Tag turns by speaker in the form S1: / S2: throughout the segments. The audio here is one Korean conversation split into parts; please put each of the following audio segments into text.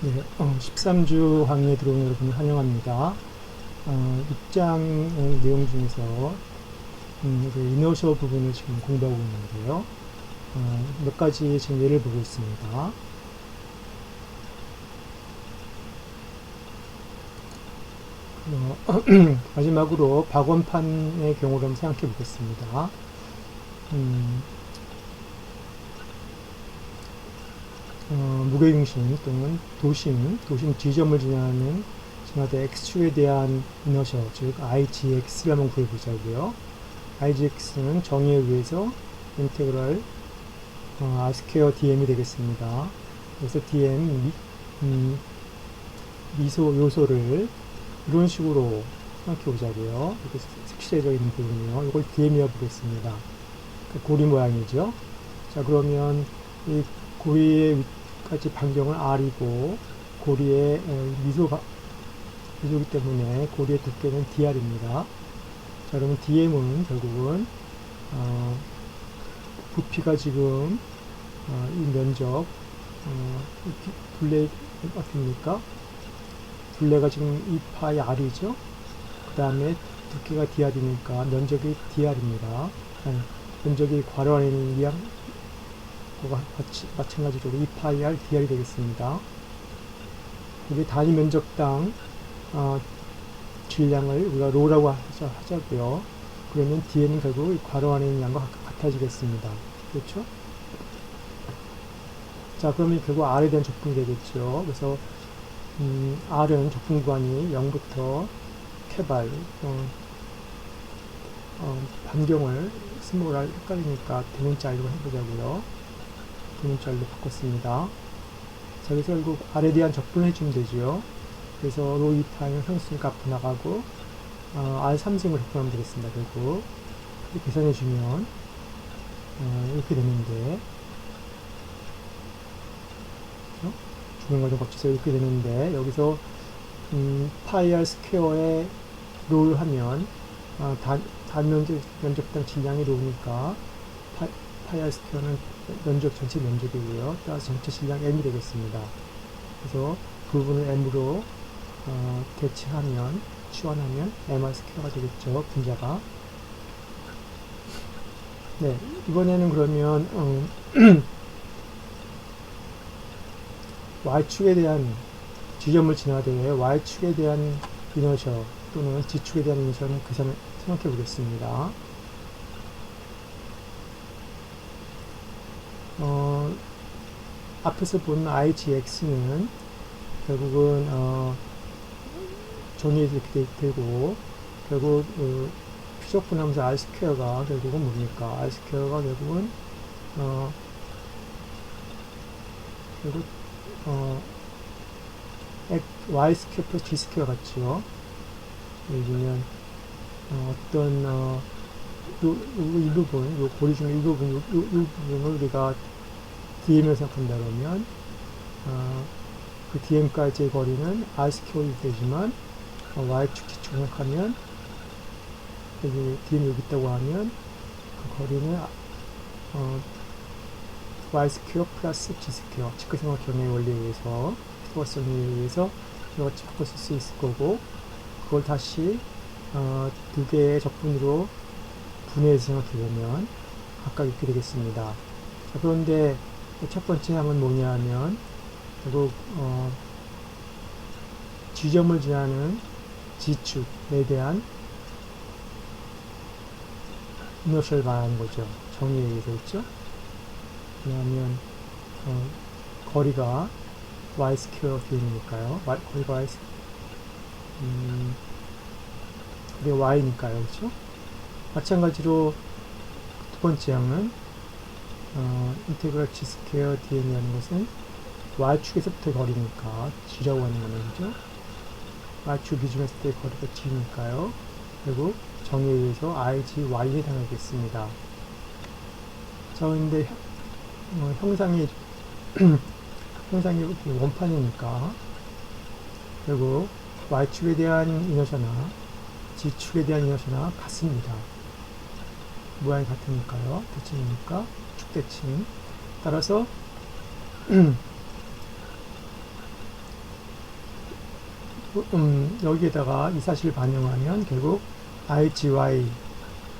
S1: 네, 13주 강의에 들어온 여러분 환영합니다. 6장 내용 중에서 이너셜 부분을 지금 공부하고 있는데요. 몇 가지 지금 예를 보고 있습니다. 마지막으로 박원판의 경우를 한번 생각해 보겠습니다. 무게중심 또는 도심 지점을 지나는 지나다 x축에 대한 이너셜, 즉 igx를 한번 구해보자고요. igx는 정의에 의해서 인테그랄 r 스퀘어 dm이 되겠습니다. 그래서 dm 미소 요소를 이런 식으로 생각해 보자고요. 이렇게 색칠해져 있는 부분이요. 이걸 dm이라고 보겠습니다. 고리 모양이죠. 자, 그러면 이 고리의 위까지 반경을 r이고 고리의 미소이기 때문에 고리의 두께는 dr입니다. 자, 그러면 dm은 결국은 부피가 지금 이 면적 둘레 어떻습니까? 둘레가 지금 2파이 r이죠. 그 다음에 두께가 dr이니까 면적이 dr입니다. 면적이 괄호 안에 있는 이항 마찬가지로 2파이 r dr이 되겠습니다. 우리 단위 면적당 질량을 우리가 로라고 하자고요. 그러면 dm은 결국 괄호 안에 있는 양과 같아지겠습니다. 그렇죠? 자, 그러면 결국 r에 대한 적분이 되겠죠. 그래서 r은 적분 구간이 0부터 캐발 반경을 스몰 r 헷갈리니까 대문자로 해보자고요. 대문자로 바꿨습니다. 자, 그래서 결국 r에 대한 적분을 해주면 되죠. 그래서 로 2파이는 상수니까 값도 나가고 r 3승을 적분하면 되겠습니다. 결국 이렇게 계산해주면 이렇게 되는데, 그렇죠? 중간 과정 거쳐서 이렇게 되는데, 여기서 파이 r 스퀘어에 롤 하면 면적당 질량이 로니까 파이 r 스퀘어는 전체 면적이고요. 따라서 전체 질량 m이 되겠습니다. 그래서 그 부분을 m으로 대체하면, 치환하면 mr 스퀘어가 되겠죠. 분자가. 네, 이번에는 그러면 y축에 대한 지점을 지나되 y축에 대한 이너셜 또는 g축에 대한 이너셜을 생각해 보겠습니다. 앞에서 본 igx는 결국은 정의에서 이렇게 되고, 결국 피적분하면서 r 스퀘어가 결국은 뭡니까? r 스퀘어가 결국은 결국 y 스퀘어 플러스 g 스퀘어 같죠? 예를 들면 어떤 이 부분, 요 고리 중에 이 부분을 우리가 dm을 생각한다 그러면 그 dm까지의 거리는 r 스퀘어이 되지만 y축 g축 생각하면 여기 dm 여기 있다고 하면 그 거리는 y 스퀘어 플러스 g 스퀘어, 직각삼각 경의 원리에 의해서, 피타고라스에 의해서 이렇게 바꿔 쓸 수 있을 거고, 그걸 다시 두 개의 적분으로 분해해서 생각해 보면 각각 이렇게 되겠습니다. 자, 그런데 첫 번째 항은 뭐냐 하면 결국 지점을 지나는 g축에 대한 이너셜 말하는 거죠. 정의에 의해서. 그렇죠? 왜냐하면 거리가 y 스퀘어 dm이니까요. 거리가 y니까요. 그렇죠? 마찬가지로 두 번째 항은 인테그랄 g 스퀘어 dm이라는 것은 y축에서부터 거리니까 g라고 하는 거는, 그죠? y축 기준했을 때 거리가 g니까요. 결국 정의에 의해서 igY에 해당하겠습니다. 자, 근데 형상이 원판이니까 결국 y축에 대한 이너셜이나 g축에 대한 이너셜이나 같습니다. 모양이 같으니까요. 대칭이니까 축대칭. 따라서 여기에다가 이 사실을 반영하면 결국 IGY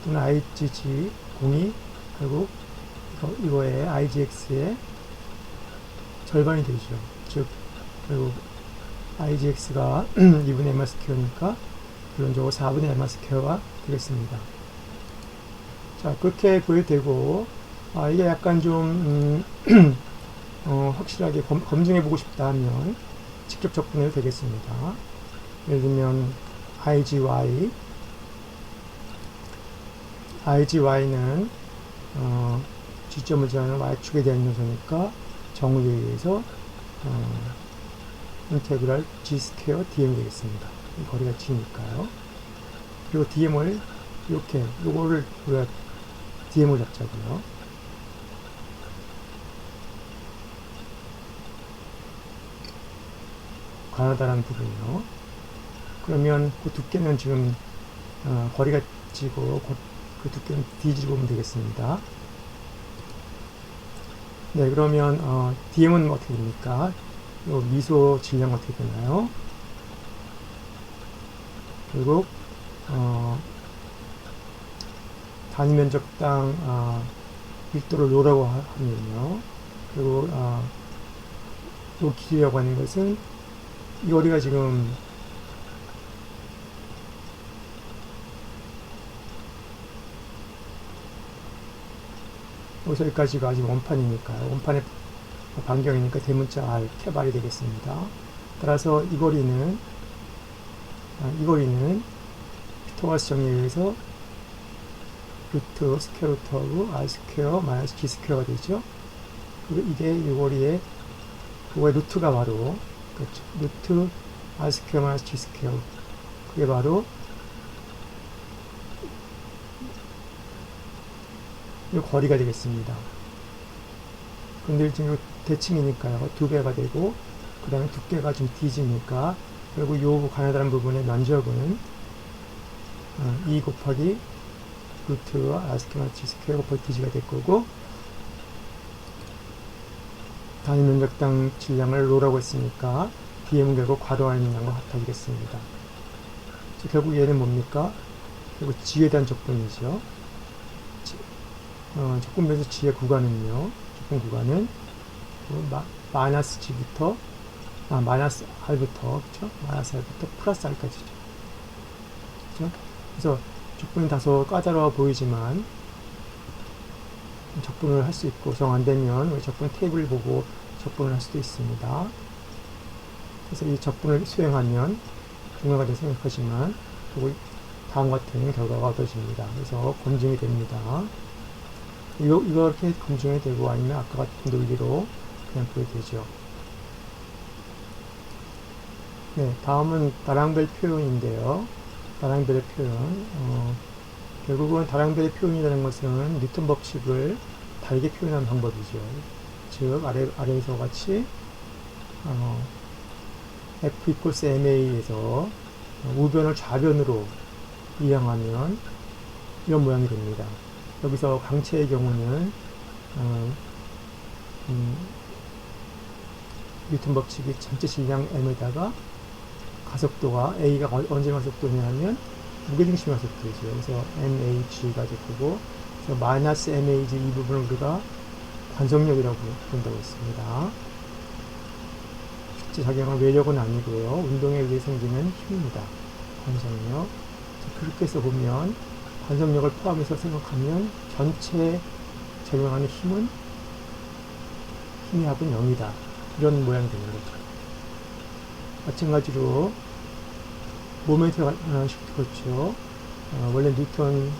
S1: 또는 IGG 공이 결국 이거의 IGX의 절반이 되죠. 즉, 결국 IGX가 2분의 m 스퀘어니까 결론적으로 4분의 m 스퀘어가 되겠습니다. 자, 그렇게 구해도 되고, 이게 약간 좀, 확실하게 검증해보고 싶다 하면 직접 접근해도 되겠습니다. 예를 들면, IGY는, 지점을 지나는 y축에 대한 요소니까 정의에 의해서, 인테그랄 g 스퀘어 dm이 되겠습니다. 이 거리가 g니까요. 그리고 dm을 이렇게, 요거를 우리가 dm을 잡자고요. 가나다라는 부분이요. 그러면 그 두께는 지금 거리가 g고 그 두께는 dg로 보면 되겠습니다. 네, 그러면 dm은 어떻게 됩니까? 요 미소 질량 어떻게 되나요? 결국 단위 면적당 1도를 로라고 하면요. 그리고 요 길이라고 하는 것은 이 거리가 지금 여기서 여기까지가 아직 원판이니까요. 원판의 반경이니까 대문자 R, 캡R이 되겠습니다. 따라서 이 거리는 피타고라스 정의에 의해서 루트 스퀘어 루트 오브 R 스퀘어 마이너스 G 스퀘어가 되죠. 그리고 이게 이 거리의 그거의 루트가 바로 그렇죠. 루트 R 스퀘어 마이너스 G 스퀘어, 그게 바로 이 거리가 되겠습니다. 그런데 지금 대칭이니까요. 2배가 되고, 그 다음에 두께가 좀 dg니까, 결국 요 가나다란 부분의 면적은 2 곱하기 루트 R 스퀘어 G 스퀘어 곱하기 dg가 될 거고, 단위 면적당 질량을 로라고 했으니까, dm은 결국 괄호 안에 있는 양과 같아지겠습니다. 결국 얘는 뭡니까? 결국 g에 대한 적분이죠. 적분면에서 g의 구간은요, 적분 구간은 마이너스 g부터 마이너스 r부터, 그쵸? 마이너스 r부터 플러스 r까지죠. 그쵸? 그래서 적분이 다소 까다로워 보이지만 적분을 할 수 있고, 정 안 되면 우리 적분 테이블을 보고 적분을 할 수도 있습니다. 그래서 이 적분을 수행하면 중요하다 생각하지만 결국 다음과 같은 결과가 얻어집니다. 그래서 검증이 됩니다. 이렇게 검증이 되고, 아니면 아까 같은 논리로 그냥 보게 되죠. 네, 다음은 다랑벨 표현인데요. 다랑벨의 표현. 결국은 다랑벨의 표현이라는 것은 뉴턴 법칙을 다르게 표현하는 방법이죠. 즉, 아래에서 같이, F equals MA에서 우변을 좌변으로 이항하면 이런 모양이 됩니다. 여기서 강체의 경우는 뉴턴 법칙이 전체 질량 m에다가 가속도가 a가 언제 가속도냐면 무게중심 가속도이죠. 그래서 MAG가 될 거고, 그래서 마이너스 MAG 이 부분을 우리가 관성력이라고 부른다고 했습니다. 실제 작용한 외력은 아니고요. 운동에 의해 생기는 힘입니다. 관성력. 그렇게 해서 보면 관성력을 포함해서 생각하면 전체 작용하는 힘의 합은 0이다. 이런 모양이 되는 거죠. 마찬가지로 모멘트가 그렇죠. 원래 뉴턴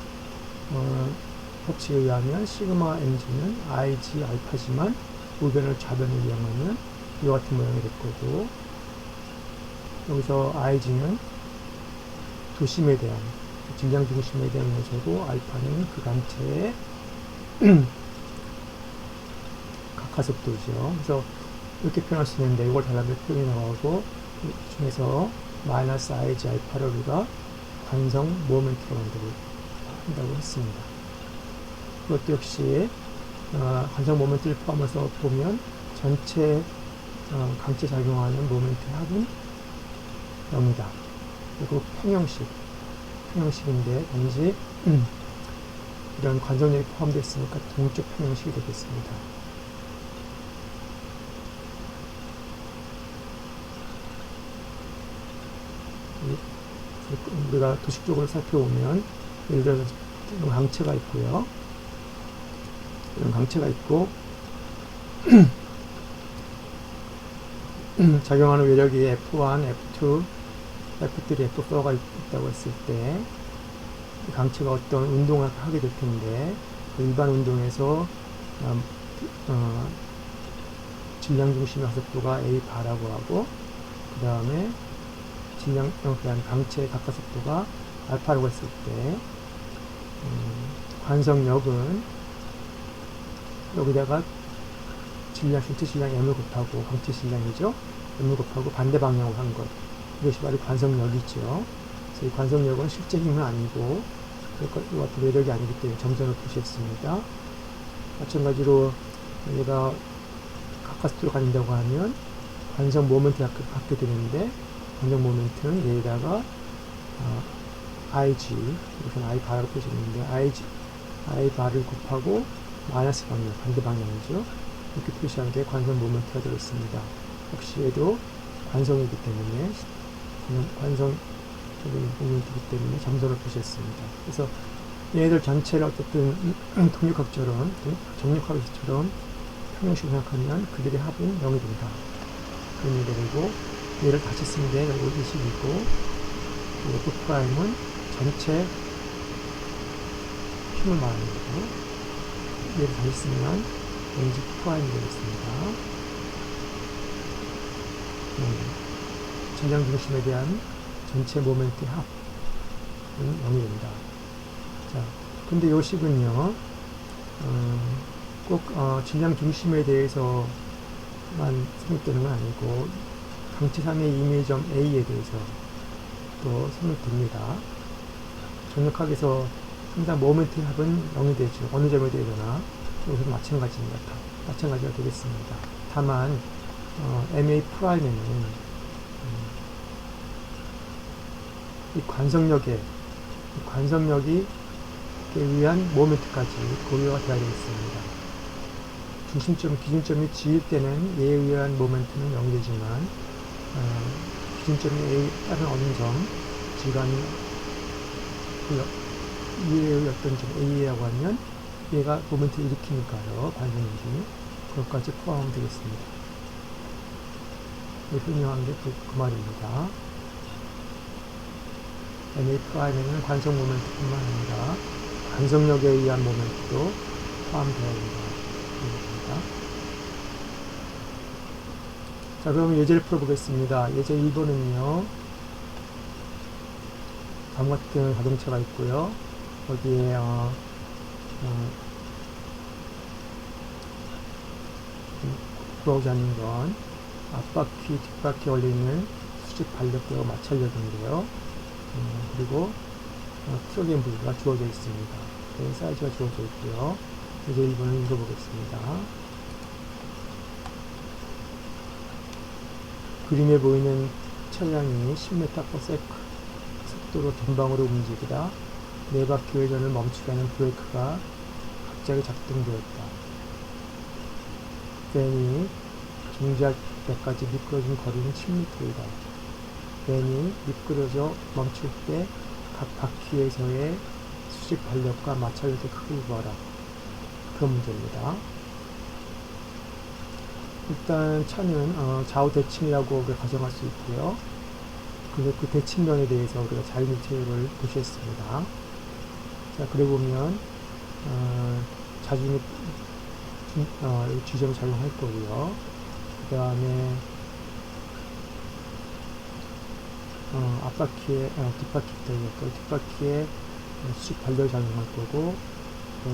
S1: 법칙에 의하면 시그마 mg는 ig 알파지만 우변을 좌변을 이용하면 이와 같은 모양이 될 거고, 여기서 ig는 도심에 대한 질량 중심에 대한 요소고, 알파는 그 강체의 각하속도죠. 그래서 이렇게 표현할 수 있는데, 이걸 달라면 표현이 나오고, 이 중에서 마이너스 ig 알파를 우리가 관성 모멘트로 한다고 했습니다. 그것도 역시 관성 모멘트를 포함해서 보면 전체 강체 작용하는 모멘트의 합은 0이다. 그리고 평형식인데 단지 이런 관성력이 포함되어 있으니까 동적 평형식이 되겠습니다. 우리가 도식적으로 살펴보면 예를 들어서 이런 강체가 있고요. 이런 강체가 있고 작용하는 외력이 F1, F2, F3, F4가 있다고 했을 때 강체가 어떤 운동을 하게 될 텐데 일반 운동에서 질량 중심의 가속도가 A 바라고 하고 그 다음에 강체의 각가속도가 알파라고 했을 때 관성력은 여기다가 전체 질량 m을 곱하고 강체 질량이죠. m을 곱하고 반대 방향으로 한 것. 이것이 바로 관성력이죠. 그래서 이 관성력은 실제 힘은 아니고 이와 같은 외력이 아니기 때문에 점선을 표시했습니다. 마찬가지로 얘가 각가속도로 가진다고 하면 관성 모멘트를 갖게 되는데 관성 모멘트는 얘에다가 IG, 이것은 I 바라고 표시했는데 I 바를 곱하고 마이너스 방향, 반대 방향이죠. 이렇게 표시한 게 관성 모멘트가 되겠습니다. 역시 얘도 관성이기 때문에 관성적인 모멘트이기 때문에 점선을 표시했습니다. 그래서 얘들 전체를 어쨌든 정력학처럼 평형식으로 생각하면 그들의 합은 0이 된다. 그런 얘기가 되고 얘를 다시 쓰면 결국 20이고 F'은 전체 힘을 말하는 거고 얘를 다시 쓰면 왠지 F'이 되겠습니다. 질량 중심에 대한 전체 모멘트의 합은 0이 된다. 자, 근데 요 식은요, 꼭 질량 중심에 대해서만 성립되는 건 아니고 강체상의 이미점 A에 대해서 또 성립됩니다. 정력학에서 항상 모멘트의 합은 0이 되죠. 어느 점에 대해서나 여기서 마찬가지가 되겠습니다. 다만 MA 프라임에는 이 관성력에 의한 모멘트까지 고려가 되어야 되겠습니다. 기준점이 G일 때는 얘에 의한 모멘트는 0이 되지만 기준점이 A 다른 어느 점 G가 얘의 어떤 점 A라고 하면 얘가 모멘트를 일으키니까요. 관성력이 그것까지 포함하면 되겠습니다. 설명한 게 그 말입니다. MA 프라임에는 관성 모멘트뿐만 아니라 관성력에 의한 모멘트도 포함되어야 된다. 자, 그러면 예제를 풀어보겠습니다. 예제 1번은요, 다음과 같은 자동차가 있고요. 거기에 부러우지 않는 건 앞바퀴, 뒷바퀴 걸리는 수직 발력과 마찰력인데요. 그리고 트럭의 무게가 주어져 있습니다. 사이즈가 주어져 있고요. 이제 1번을 읽어보겠습니다. 그림에 보이는 차량이 10m/s 속도로 전방으로 움직이다 4바퀴 회전을 멈추게 하는 브레이크가 갑자기 작동되었다. 밴이 정지할 때까지 미끄러진 거리는 10m이다. 밴이 미끄러져 멈출 때 각 바퀴에서의 수직 발력과 마찰력을 크게 구하라. 그런 문제입니다. 일단 차는 좌우 대칭이라고 우리가 가정할 수 있고요. 그래서 그 대칭면에 대해서 우리가 자유물체를 표시했습니다. 자, 그래 보면 자중이 지점을 작용할 거고요. 그 다음에 앞바퀴에 뒷바퀴에 수직 발력이 작용할 거고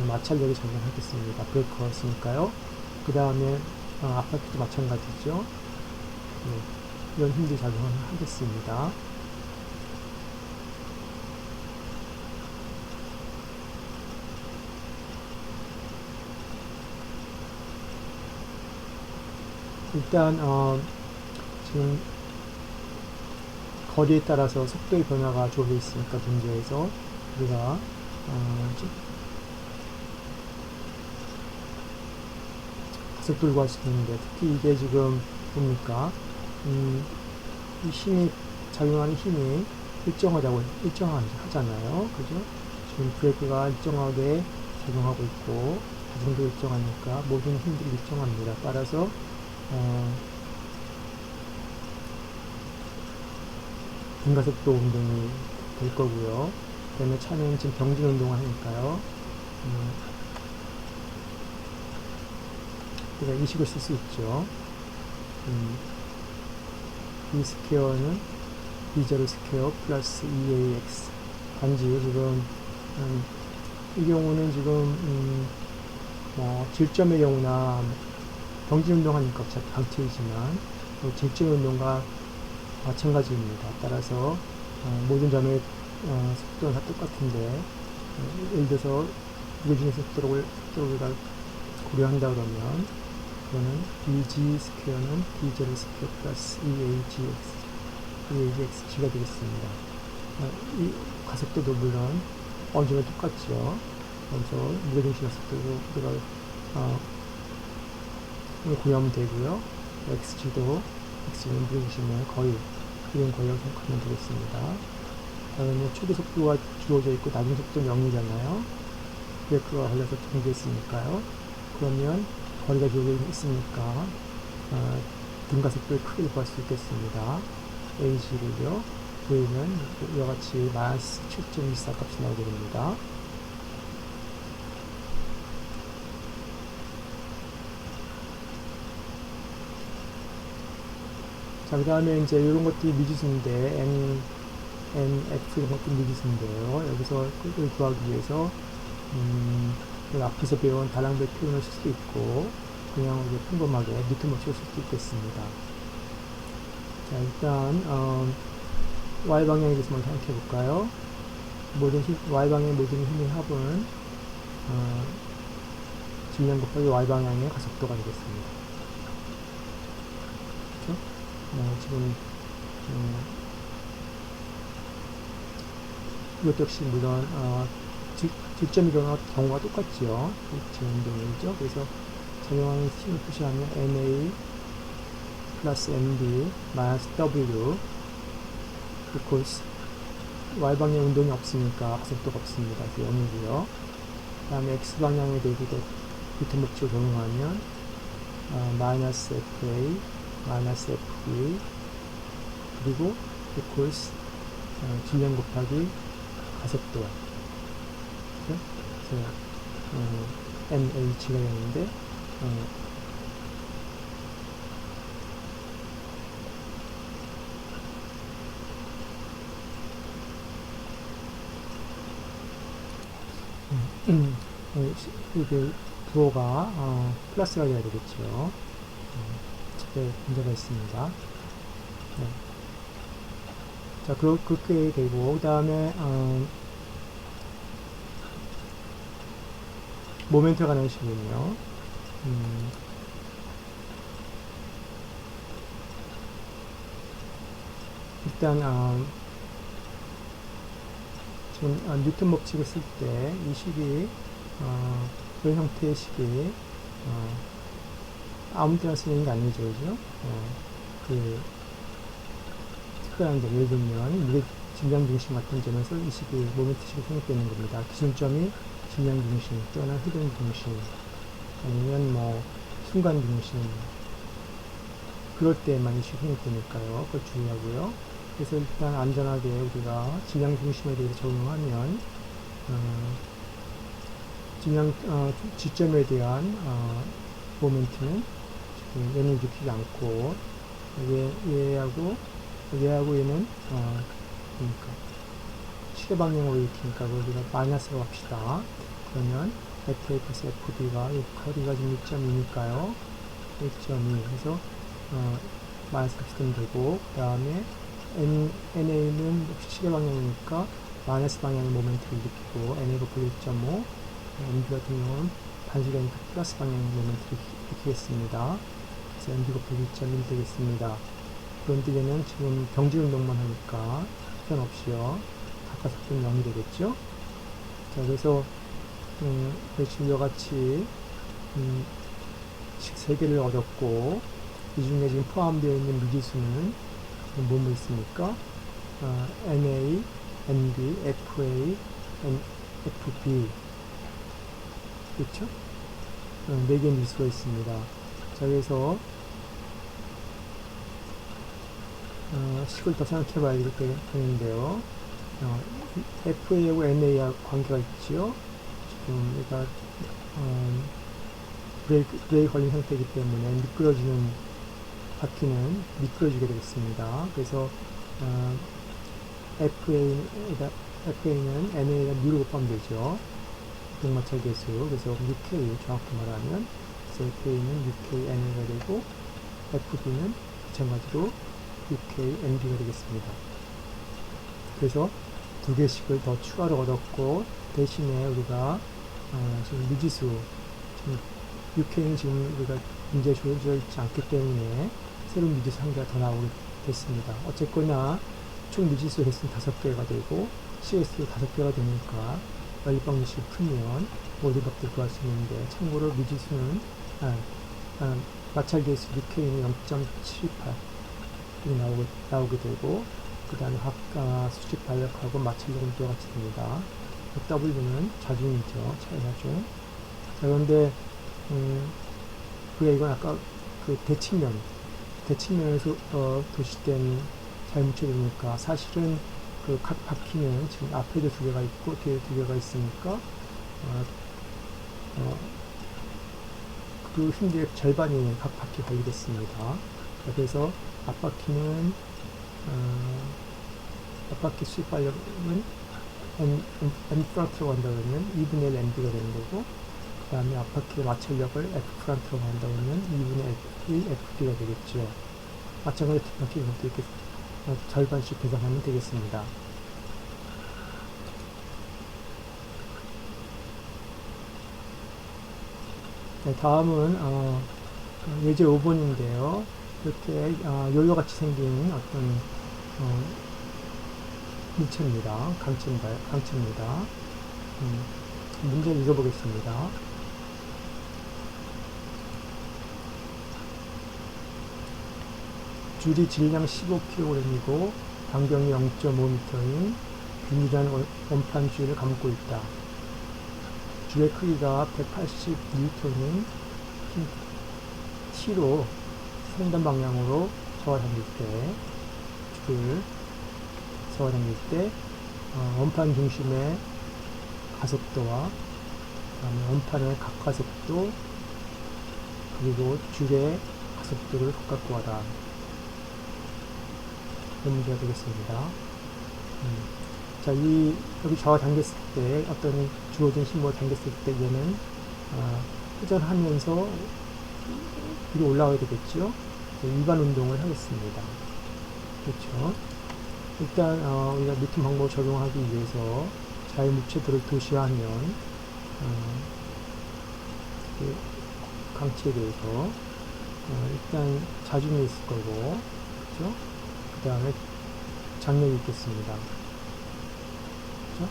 S1: 마찰력이 작용하겠습니다. 브레이크가 있으니까요. 그 다음에 앞바퀴도 마찬가지죠. 이런 힘들이 작용하겠습니다. 일단 지금 거리에 따라서 속도의 변화가 주어져 있으니까 문제에서 우리가 가속도를 구할 수 있는데, 특히 이게 지금 뭡니까? 이 힘이 작용하는 힘이 일정하잖아요. 그죠? 지금 브레이크가 일정하게 작용하고 있고 가속도 일정하니까 모든 힘들이 일정합니다. 따라서 등가속도 운동이 될 거고요. 그 다음에 차는 지금 병진 운동을 하니까요. 우리가 이 식을 쓸 수 있죠. 이 스퀘어는 B0 스퀘어 플러스 2AX. 단지 지금 이 경우는 지금 질점의 경우나 병진 운동하니까 어차피 강체이지만 질점 운동과 마찬가지입니다. 따라서 모든 점의 속도는 다 똑같은데 예를 들어서 무게중심 속도를 우리가 고려한다 그러면 그거는 BG 스퀘어는 B0 스퀘어 플러스 EAGX가 되겠습니다. 이 가속도도 물론 어느 정도 똑같죠. 그래서 무게중심 속도도 우리가 고려하면 되고요. XG는 무게중심의 거의 그런 거리라고 생각하면 되겠습니다. 다음에 초기 속도가 주어져 있고 나중 속도는 0이잖아요. 브레이크가 걸려서 정지했으니까요. 그러면 거리가 주어져 있으니까 등가속도의 크기를 구할 수 있겠습니다. AG를요. V는 이와 같이 마이너스 7.24 값이 나오게 됩니다. 자, 그 다음에 이제 이런 것들이 미지수인데, NF 이런 것도 미지수인데요. 여기서 그걸 구하기 위해서, 앞에서 배운 다량배 표현을 쓸 수도 있고, 그냥 이제 평범하게 니트머치를 쓸 수도 있겠습니다. 자, 일단, Y방향에 대해서 먼저 생각해 볼까요? Y방향의 모든 힘의 합은, 질량 곱하기 Y방향의 가속도가 되겠습니다. 그렇죠? 지금 이것 역시 물론 질점의 경우가 똑같지요. 지금 운동이죠. 그래서 작용하는 힘을 표시하면 NA 플러스 NB 마이너스 W equals Y방향 운동이 없으니까 가속도가 없습니다. 그래서 0이고요. 그 다음에 X방향에 대해서 비트 법칙을 적용하면 마이너스 FA 마이너스 FB 그리고 equals 질량 곱하기 가속도 그래서 NH가 되는데 이게 부호가 플러스가 돼야 되겠죠. 네, 문제가 있습니다. 네. 자, 그렇게 되고, 그 다음에, 모멘트에 관한 식이군요. 일단, 지금, 뉴턴 법칙을 쓸 때, 이 식이, 이런 형태의 식이, 아무 때나 쓰는 게 아니죠, 그죠? 특별한 점, 예를 들면, 무게 질량 중심 같은 점에서 이 식이 모멘트식이 생각되는 겁니다. 기준점이 질량 중심, 또는 흐름 중심, 아니면 순간 중심, 그럴 때만 이 식이 생각되니까요. 그걸 주의하고요. 그래서 일단 안전하게 우리가 질량 중심에 대해서 적용하면, 지점에 대한, 모멘트는 얘는 일으키지 않고 얘하고 얘는 그러니까 시계 방향으로 일으키니까 우리가 마이너스로 합시다. 그러면 FA 플러스 FB가 이 거리가 지금 1.2니까요. 1.2 그래서 마이너스 값이 되면 되고 그 다음에 NA는 역시 시계 방향이니까 마이너스 방향의 모멘트를 일으키고 NA 곱하기 1.5 NB 같은 경우는 반시계니까 플러스 방향의 모멘트를 일으키겠습니다. 그래서 NB 곱하기 2.1 되겠습니다. 그런데 얘는 지금 병진 운동만 하니까 상관없이요. 각각은 0이 되겠죠. 자, 그래서 지금 이와 같이 식 3개를 얻었고, 이 중에 지금 포함되어 있는 미지수는 뭐뭐 있습니까? NA, NB, FA, FB. 그렇죠? 4개의 미지수가 있습니다. 자, 그래서 식을 더 생각해 봐야 되는데요. FA하고 NA하고 관계가 있지요. 지금 얘가 브레이크 걸린 상태이기 때문에 미끄러지는 바퀴는 미끄러지게 되겠습니다. 그래서 FA는 NA가 U로 곱하면 동마찰 계수. 그래서 UK 정확히 말하면 FA는 UK NA가 되고 FB는 마찬가지로 UK NB가 되겠습니다. 그래서 2개씩을 더 추가로 얻었고, 대신에 우리가 지금 미지수, 지금 UK는 지금 우리가 문제에 주어져 있지 않기 때문에 새로운 미지수 1개가 더 나오게 됐습니다. 어쨌거나 총 미지수 횟수는 5개가 되고 CS도 5개가 되니까 연립방정식을 풀면 모든 값들을 구할 수 있는데, 참고로 미지수는 마찰계수 UK는 0.78 나오게 되고, 그 다음에 수직 반력하고 마찰력은 이와 같이 됩니다. W는 자중이죠. 차이나중. 자, 그런데 이건 아까 그 대칭면에서 도시된 자유무체되니까, 사실은 그 각 바퀴는 지금 앞에도 2개가 있고 뒤에 2개가 있으니까 그 힘들의 절반이 각 바퀴 걸리겠습니다. 그래서 앞바퀴는 앞바퀴 수직 반력은 N 프런트로 간다 그러면 2분의 1 NB가 되는 거고, 그 다음에 앞바퀴의 마찰력을 F 프런트로 간다 그러면 2분의 1 FD가 되겠죠. 마찬가지로 뒷바퀴 이것도 이렇게 절반씩 계산하면 되겠습니다. 네, 다음은 예제 5번인데요. 이렇게 요요같이 생긴 어떤 물체입니다. 강체입니다. 문제를 읽어보겠습니다. 줄이 질량 15kg이고 반경이 0.5m인 균일한 원판 줄을 감고 있다. 줄의 크기가 180N인 T로 상단 방향으로 저하당길 때 원판 중심의 가속도와 그다음에 원판의 각가속도 그리고 줄의 가속도를 각각 구하라. 이 문제가 되겠습니다. 자, 여기 저하당겼을 때, 어떤 주어진 힘으로 당겼을 때 얘는 회전하면서 위로 올라가게 되겠죠. 일반 운동을 하겠습니다. 그렇죠. 일단 우리가 뉴턴 방법을 적용하기 위해서 자유무체들을 도시하면 그 강체에 대해서 일단 자중이 있을 거고, 그렇죠. 그 다음에 장력이 있겠습니다. 그렇죠?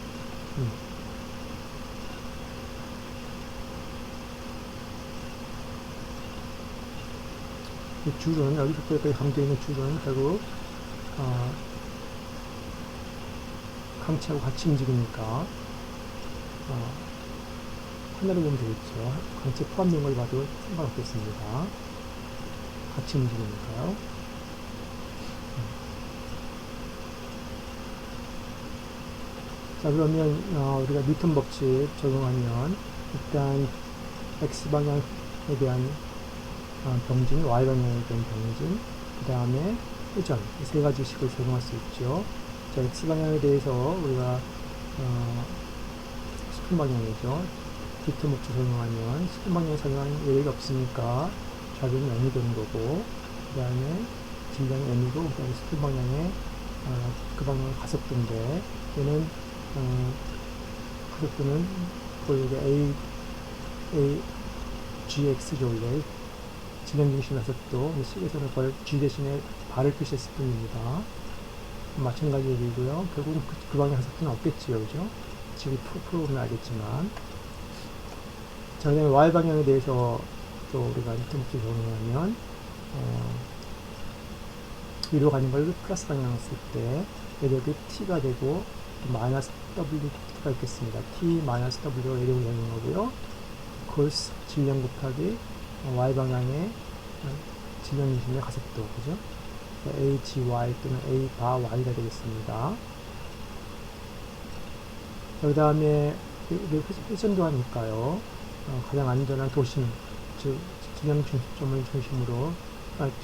S1: 이 줄은, 여기서부터 여기까지 감겨 있는 줄은 결국 강체하고 같이 움직이니까 하나로 보면 되겠죠. 강체 포함된 걸 봐도 상관없겠습니다. 같이 움직이니까요. 자, 그러면 우리가 뉴턴 법칙 적용하면 일단 X방향에 대한 병진, Y방향에 대한 병진, 그 다음에 회전, 이 3가지 식을 적용할 수 있죠. 자, X방향에 대해서 우리가 스푼방향이죠. 뉴턴 법칙 적용하면 스푼방향에 적용하는 여력이 없으니까 좌변이 0이 되는 거고, 그 다음에 질량이 N이고, 그 다음에 스푼방향에 그 방향은 가속도인데, 얘는 가속도는 거의 GX죠. 원래 질량 중심 가속도, 식에서는 그걸 G 대신에 발을 표시했을 뿐입니다. 마찬가지 얘기고요. 결국은 그 방향 가속도는 없겠지요. 그죠? 지금 풀어보면 알겠지만. 자, 그 다음에 Y방향에 대해서 또 우리가 이렇게 적용하면, 위로 가는 걸 플러스 방향을 쓸 때, 여기 T가 되고, 마이너스 W가 있겠습니다. T 마이너스 W가 내려오게 되는 거고요. cos 질량 곱하기 Y방향의 질량 중심의 가속도, 그죠? HY 또는 A 바 Y가 되겠습니다. 그 다음에 회전도 하니까요. 가장 안전한 도심, 즉 질량 중심점을 중심으로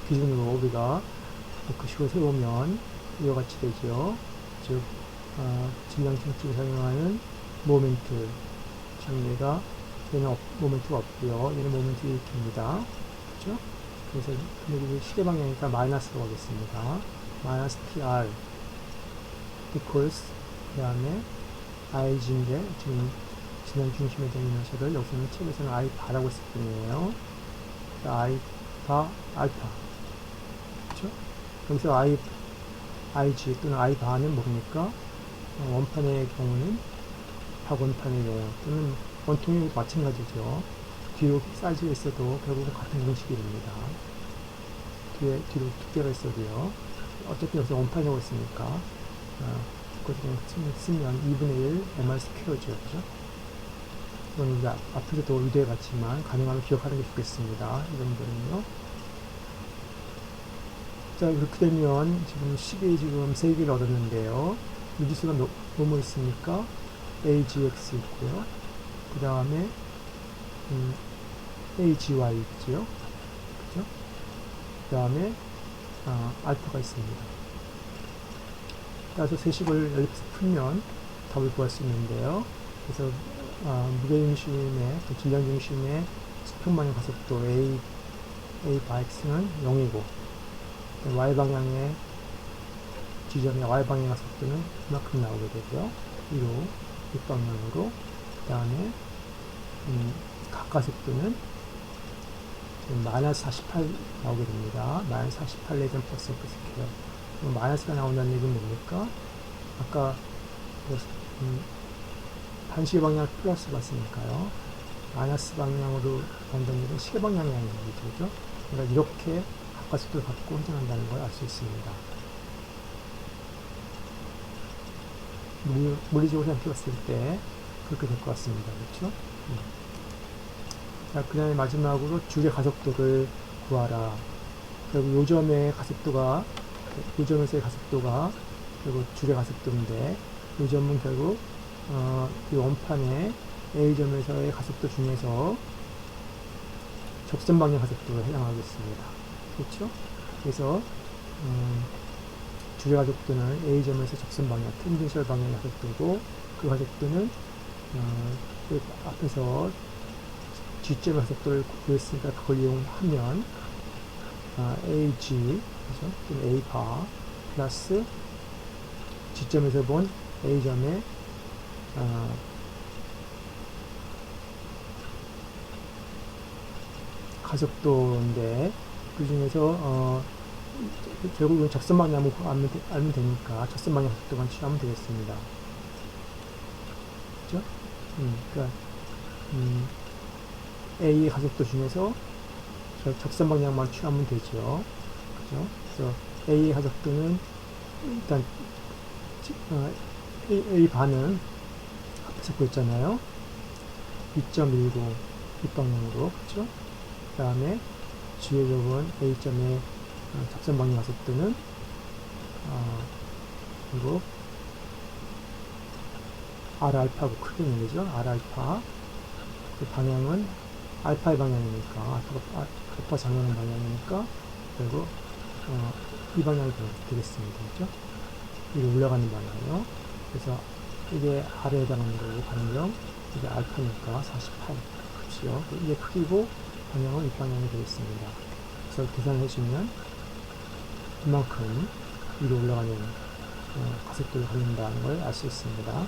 S1: 기준으로 우리가 그 식으로 세우면 이와 같이 되죠. 즉 질량 중심을 사용하는 모멘트, 즉 얘가 얘는 모멘트가 없고요. 얘는 모멘트 일으킵니다. 그렇죠? 그래서 여기 시계 방향이니까 마이너스로 가겠습니다. 마이너스 TR equals 그 다음에 IG인데 지금 질량 중심에 되는 녀석을 여기서는 책에서는 I 바라고 쓸 뿐이에요. I 바 알파. 그렇죠? 여기서 IG 또는 I 바는 뭡니까? 원판의 경우는 박원판의 경우 또는 원통이 마찬가지죠. 뒤로 사이즈가 있어도 결국은 같은 공식이 됩니다. 뒤로 두께가 있어도요. 어쨌든 여기서 원판이라고 했으니까 그것을 그냥 쓰면 2분의 1 MR 스퀘어죠. 그죠? 이건 우리 앞에서도 의도해봤지만 가능하면 기억하는 게 좋겠습니다. 이 정도는요. 자, 이렇게 되면 지금 식이 지금 3개를 얻었는데요. 미지수가 뭐뭐 있습니까? AGX 있고요. 그 다음에 AGY 있죠. 그죠? 그 다음에 알파가 있습니다. 따라서 세식을 여기서 풀면 답을 구할 수 있는데요. 그래서 무게중심의 질량중심의 수평방향 가속도 A 바 X는 0이고 Y방향의 지점의 Y방향 가속도는 그만큼 나오게 되고요. 위로 윗방향으로 그 다음에 각가속도는 마이너스 48 나오게 됩니다. 마이너스 48 내전 플러스 X 스퀘어. 마이너스가 나온다는 얘기는 뭡니까? 아까 반시계 방향을 플러스 봤으니까요. 마이너스 방향으로 간다는 얘기는 시계 방향이 아닌 얘기죠. 그러니까 이렇게 각가속도를 갖고 회전한다는 걸 알 수 있습니다. 물리적으로 생각해봤을 때 그렇게 될 것 같습니다. 그렇죠? 자, 그 다음에 마지막으로 줄의 가속도를 구하라. 결국 요점의 가속도가, 요점에서의 가속도가 결국 줄의 가속도인데, 요점은 결국 이 원판의 A점에서의 가속도 중에서 접선 방향 가속도에 해당하겠습니다. 그렇죠? 그래서 줄의 가속도는 A점에서 접선 방향, 텐전셜 방향의 가속도고, 그 가속도는 그 앞에서 G점의 가속도를 구했으니까 그걸 이용하면 AG, 그죠? 또는 A 바 플러스 G점에서 본 A점의 가속도인데 그 중에서 결국은 접선 방향을 알면 되니까 접선 방향 가속도만 취하면 되겠습니다. 그죠? 그러니까 A의 가속도 중에서 접선 방향만 취하면 되죠. 그죠? 그래서 A의 가속도는 일단 A 반은 앞에서 보였잖아요. 2.19 윗방향으로, 그죠? 그 다음에 G의 적은 A점의 접선 방향 가속도는 그리고 R 알파고 크게 얘기죠. R 알파. 그 방향은 알파의 방향이니까, 알파 장하는 방향이니까, 그리고 이 방향이 되겠습니다. 그죠? 위로 올라가는 방향이요. 그래서 이게 R에 해당하는 거고, 반경, 이게 알파니까 48. 그렇죠? 이게 크기고, 방향은 이 방향이 되겠습니다. 그래서 계산을 해주면, 이만큼 위로 올라가는 가속도를 갖는다는 걸 알 수 있습니다.